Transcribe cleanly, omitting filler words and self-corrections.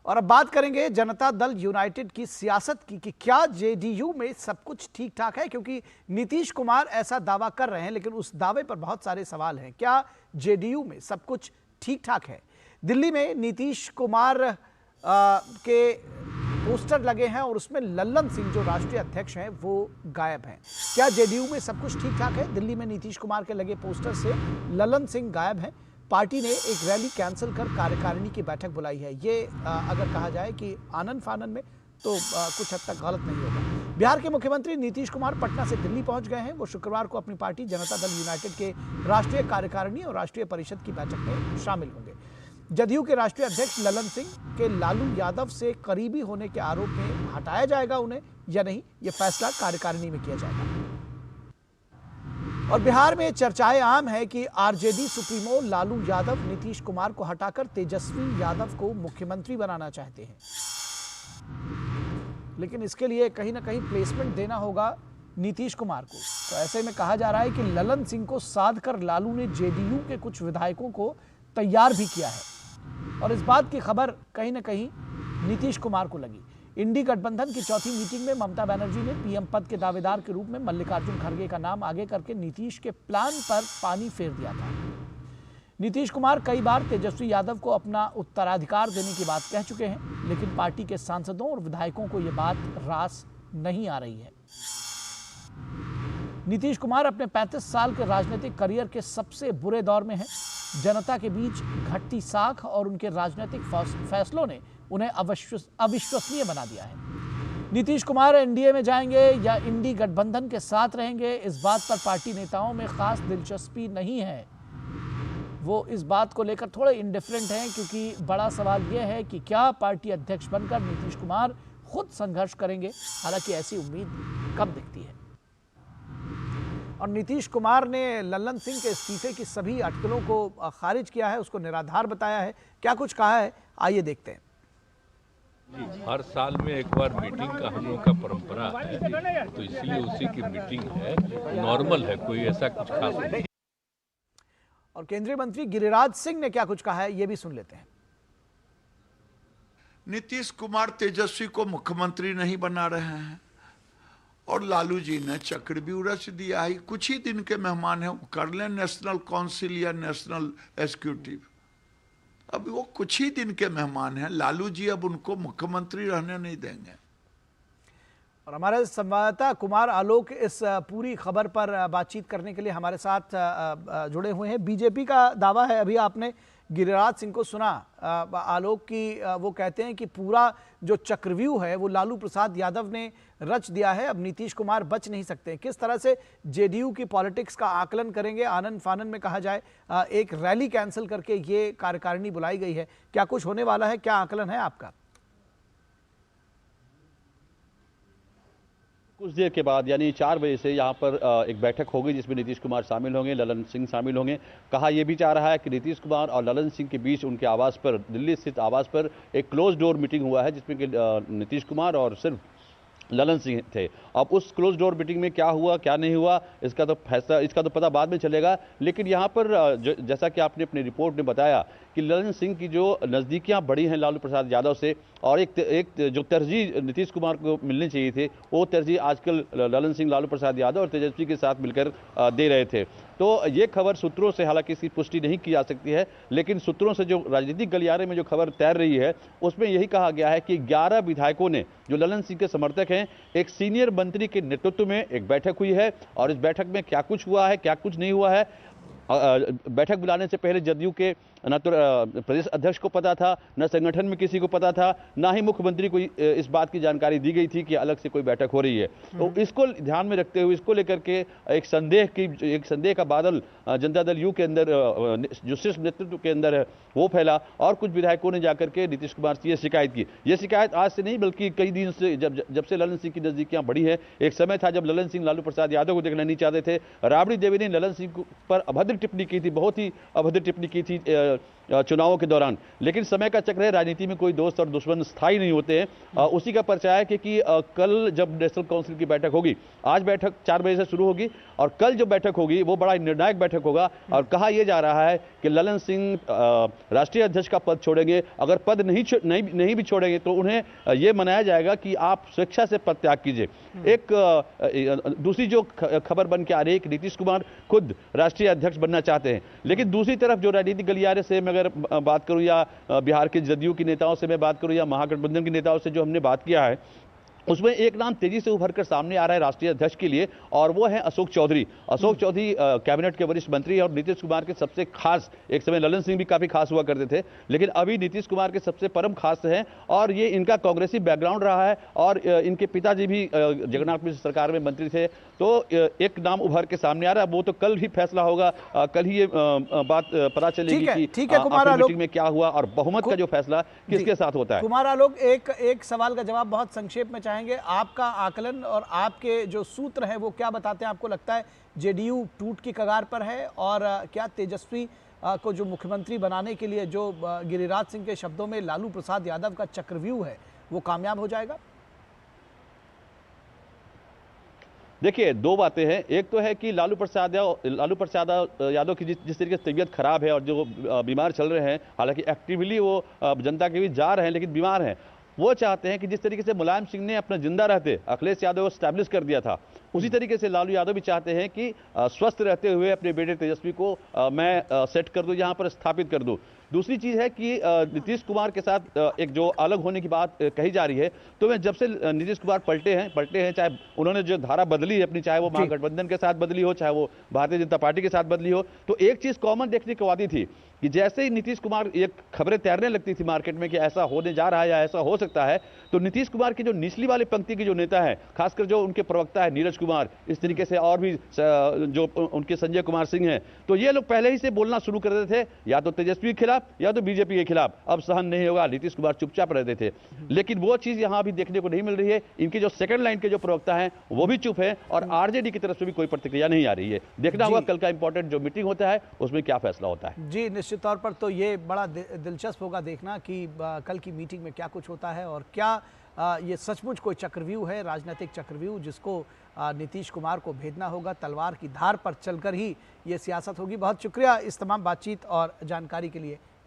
और अब बात करेंगे जनता दल यूनाइटेड की सियासत की कि क्या जेडीयू में सब कुछ ठीक ठाक है, क्योंकि नीतीश कुमार ऐसा दावा कर रहे हैं लेकिन उस दावे पर बहुत सारे सवाल हैं। क्या जेडीयू में सब कुछ ठीक ठाक है? दिल्ली में नीतीश कुमार के पोस्टर लगे हैं और उसमें लल्लन सिंह जो राष्ट्रीय अध्यक्ष हैं वो गायब हैं। क्या जेडीयू में सब कुछ ठीक ठाक है? दिल्ली में नीतीश कुमार के लगे पोस्टर से लल्लन सिंह गायब हैं। पार्टी ने एक रैली कैंसिल कर कार्यकारिणी की बैठक बुलाई है। ये अगर कहा जाए कि आनन फानन में तो कुछ हद तक गलत नहीं होगा। बिहार के मुख्यमंत्री नीतीश कुमार पटना से दिल्ली पहुंच गए हैं। वो शुक्रवार को अपनी पार्टी जनता दल यूनाइटेड के राष्ट्रीय कार्यकारिणी और राष्ट्रीय परिषद की बैठक में शामिल होंगे। जदयू के राष्ट्रीय अध्यक्ष लल्लन सिंह के लालू यादव से करीबी होने के आरोप में हटाया जाएगा उन्हें या नहीं, यह फैसला कार्यकारिणी में किया जाएगा। और बिहार में चर्चाएं आम है कि आरजेडी सुप्रीमो लालू यादव नीतीश कुमार को हटाकर तेजस्वी यादव को मुख्यमंत्री बनाना चाहते हैं, लेकिन इसके लिए कहीं ना कहीं प्लेसमेंट देना होगा नीतीश कुमार को। तो ऐसे में कहा जा रहा है कि लल्लन सिंह को साध कर लालू ने जेडीयू के कुछ विधायकों को तैयार भी किया है और इस बात की खबर कहीं ना कहीं नीतीश कुमार को लगी। इंडी गठबंधन की चौथी मीटिंग में ममता बनर्जी ने पीएम पद के दावेदार के रूप में मल्लिकार्जुन खड़गे का नाम आगे करके नीतीश के प्लान पर पानी फेर दिया था। नीतीश कुमार कई बार तेजस्वी यादव को अपना उत्तराधिकार देने की बात कह चुके हैं, लेकिन पार्टी के सांसदों और विधायकों को यह बात रास नहीं आ रही है। नीतीश कुमार अपने 35 साल के राजनीतिक करियर के सबसे बुरे दौर में हैं। जनता के बीच घटती साख और उनके राजनीतिक फैसलों ने उन्हें अविश्वसनीय बना दिया है। नीतीश कुमार एनडीए में जाएंगे या इंडी गठबंधन के साथ रहेंगे, इस बात पर पार्टी नेताओं में खास दिलचस्पी नहीं है। वो इस बात को लेकर थोड़े इंडिफरेंट हैं, क्योंकि बड़ा सवाल यह है कि क्या पार्टी अध्यक्ष बनकर नीतीश कुमार खुद संघर्ष करेंगे। हालांकि ऐसी उम्मीद कम दिखती है। और नीतीश कुमार ने लल्लन सिंह के इस्तीफे की सभी अटकलों को खारिज किया है, उसको निराधार बताया है। क्या कुछ कहा है, आइए देखते हैं। हर साल में एक बार मीटिंग का हम लोग का परंपरा है, तो इसलिए उसी की मीटिंग है, नॉर्मल है, कोई ऐसा कुछ खास नहीं। और केंद्रीय मंत्री गिरिराज सिंह ने क्या कुछ कहा है, ये भी सुन लेते हैं। नीतीश कुमार तेजस्वी को मुख्यमंत्री नहीं बना रहे हैं और लालू जी ने चक्रव्यूह दिया है। कुछ ही दिन के मेहमान हैं, कर लें नेशनल काउंसिल या नेशनल एग्जीक्यूटिव। अब वो कुछ ही दिन के मेहमान हैं, लालू जी अब उनको मुख्यमंत्री रहने नहीं देंगे। और हमारे संवाददाता कुमार आलोक इस पूरी खबर पर बातचीत करने के लिए हमारे साथ जुड़े हुए हैं। बीजेपी का दावा है, अभी आपने गिरिराज सिंह को सुना आलोक की, वो कहते हैं कि पूरा जो चक्रव्यूह है वो लालू प्रसाद यादव ने रच दिया है, अब नीतीश कुमार बच नहीं सकते। किस तरह से जेडीयू की पॉलिटिक्स का आकलन करेंगे? आनन फानन में कहा जाए एक रैली कैंसिल करके ये कार्यकारिणी बुलाई गई है, क्या कुछ होने वाला है, क्या आकलन है आपका? कुछ देर के बाद यानी 4 बजे से यहाँ पर एक बैठक होगी जिसमें नीतीश कुमार शामिल होंगे, लल्लन सिंह शामिल होंगे। कहा यह भी जा रहा है कि नीतीश कुमार और लल्लन सिंह के बीच उनके आवास पर, दिल्ली स्थित आवास पर एक क्लोज डोर मीटिंग हुआ है जिसमें कि नीतीश कुमार और सिर्फ लल्लन सिंह थे। अब उस क्लोज डोर मीटिंग में क्या हुआ क्या नहीं हुआ इसका तो पता बाद में चलेगा। लेकिन यहाँ पर जैसा कि आपने अपनी रिपोर्ट में बताया कि लल्लन सिंह की जो नज़दीकियाँ बढ़ी हैं लालू प्रसाद यादव से, और एक जो तरजीह नीतीश कुमार को मिलनी चाहिए थे वो तरजीह आजकल लल्लन सिंह लालू प्रसाद यादव और तेजस्वी के साथ मिलकर दे रहे थे। तो ये खबर सूत्रों से, हालांकि इसकी पुष्टि नहीं की जा सकती है, लेकिन सूत्रों से जो राजनीतिक गलियारे में जो खबर तैर रही है उसमें यही कहा गया है कि 11 विधायकों ने, जो लल्लन सिंह के समर्थक हैं, एक सीनियर मंत्री के नेतृत्व में एक बैठक हुई है। और इस बैठक में क्या कुछ हुआ है क्या कुछ नहीं हुआ है, बैठक बुलाने से पहले जदयू के न तो प्रदेश अध्यक्ष को पता था, न संगठन में किसी को पता था, ना ही मुख्यमंत्री को इस बात की जानकारी दी गई थी कि अलग से कोई बैठक हो रही है। तो इसको ध्यान में रखते हुए, इसको लेकर के एक संदेह का बादल जनता दल यू के अंदर, जो शीर्ष नेतृत्व के अंदर है, वो फैला। और कुछ विधायकों ने जाकर के नीतीश कुमार से ये शिकायत की। ये शिकायत आज से नहीं बल्कि कई दिन से, जब से लल्लन सिंह की नजदीकियां बढ़ी है। एक समय था जब लल्लन सिंह लालू प्रसाद यादव को देखना नहीं चाहते थे। राबड़ी देवी ने लल्लन सिंह पर अभद्र टिप्पणी की थी, बहुत ही अभद्र टिप्पणी की थी चुनावों के दौरान। लेकिन समय का चक्र है, राजनीति में कोई दोस्त और दुश्मन स्थायी नहीं होते हैं। उसी का परिचय है कि कल जब नेशनल काउंसिल की बैठक होगी, आज बैठक 4 बजे से शुरू होगी और कल जो बैठक होगी वो बड़ा निर्णायक बैठक होगा। और कहा यह जा रहा है कि ललन सिंह राष्ट्रीय अध्यक्ष का पद छोड़ेंगे। अगर पद नहीं भी छोड़ेंगे तो उन्हें यह मनाया जाएगा कि आप स्वेच्छा से पद त्याग कीजिए। एक दूसरी जो खबर बन के आ रही है कि नीतीश कुमार खुद राष्ट्रीय अध्यक्ष बनना चाहते हैं। लेकिन दूसरी तरफ जो राजनीतिक गलियारे से मैं अगर बात करूं या बिहार के जदयू की नेताओं से मैं बात करूं या महागठबंधन के नेताओं से जो हमने बात किया है, उसमें एक नाम तेजी से उभर कर सामने आ रहा है राष्ट्रीय अध्यक्ष के लिए, और वो है अशोक चौधरी। अशोक चौधरी कैबिनेट के वरिष्ठ मंत्री और नीतीश कुमार के सबसे खास, एक समय ललन सिंह भी काफी खास हुआ करते थे, लेकिन अभी नीतीश कुमार के सबसे परम खास हैं। और ये इनका कांग्रेसी बैकग्राउंड रहा है और इनके पिताजी भी जगन्नाथ मिश्र सरकार में मंत्री थे। तो एक नाम उभर के सामने आ रहा है, वो तो कल ही फैसला होगा, कल ही ये बात पता चलेगी कि मीटिंग में क्या हुआ और बहुमत का जो फैसला किसके साथ होता है। कुमार आलोक, एक सवाल का जवाब बहुत संक्षेप में चाहेंगे। आपका आकलन और आपके जो सूत्र हैं वो क्या बताते हैं? आपको लगता है जेडीयू टूट की कगार पर है और क्या तेजस्वी को जो मुख्यमंत्री बनाने के लिए जो गिरिराज सिंह के शब्दों में लालू प्रसाद यादव का चक्रव्यूह है वो कामयाब हो जाएगा? देखिए, दो बातें हैं। एक तो है कि लालू प्रसाद यादव की जिस तरीके से तबीयत खराब है और जो बीमार चल रहे हैं, हालांकि एक्टिवली वो जनता के बीच जा रहे हैं लेकिन बीमार हैं, वो चाहते हैं कि जिस तरीके से मुलायम सिंह ने अपना जिंदा रहते अखिलेश यादव को स्टैब्लिश कर दिया था, उसी तरीके से लालू यादव भी चाहते हैं कि स्वस्थ रहते हुए अपने बेटे तेजस्वी को मैं सेट कर दूं, यहाँ पर स्थापित कर दूं। दूसरी चीज है कि नीतीश कुमार के साथ एक जो अलग होने की बात कही जा रही है, तो मैं जब से नीतीश कुमार पलटे हैं, चाहे उन्होंने जो धारा बदली है अपनी, चाहे वो महागठबंधन के साथ बदली हो, चाहे वो भारतीय जनता पार्टी के साथ बदली हो, तो एक चीज कॉमन देखने को आती थी कि जैसे ही नीतीश कुमार, एक खबरें तैरने लगती थी मार्केट में कि ऐसा होने जा रहा है या ऐसा हो सकता है, तो नीतीश कुमार की जो निचली वाली पंक्ति के जो नेता है, खासकर जो उनके प्रवक्ता है नीरज कुमार, इस तरीके से और भी जो उनके संजय कुमार सिंह हैं, तो ये लोग पहले ही से बोलना शुरू कर देते थे या तो तेजस्वी के खिलाफ या तो बीजेपी के खिलाफ। अब सहन नहीं होगा, नीतीश कुमार चुपचाप रहते थे। लेकिन वो चीज यहां अभी देखने को नहीं मिल रही है। इनके जो सेकंड लाइन के जो प्रवक्ता हैं वो भी चुप है और आरजेडी की तरफ से भी कोई प्रतिक्रिया नहीं आ रही है। देखना होगा कल का इंपॉर्टेंट जो मीटिंग होता है उसमें क्या फैसला होता है। जी, निश्चित तौर पर तो ये बड़ा दिलचस्प होगा देखना कि कल की मीटिंग में क्या कुछ होता है और क्या ये सचमुच कोई चक्रव्यूह है, राजनीतिक चक्रव्यूह, जिसको नीतीश कुमार को भेदना होगा। तलवार की धार पर चलकर ही ये सियासत होगी। बहुत शुक्रिया इस तमाम बातचीत और जानकारी के लिए।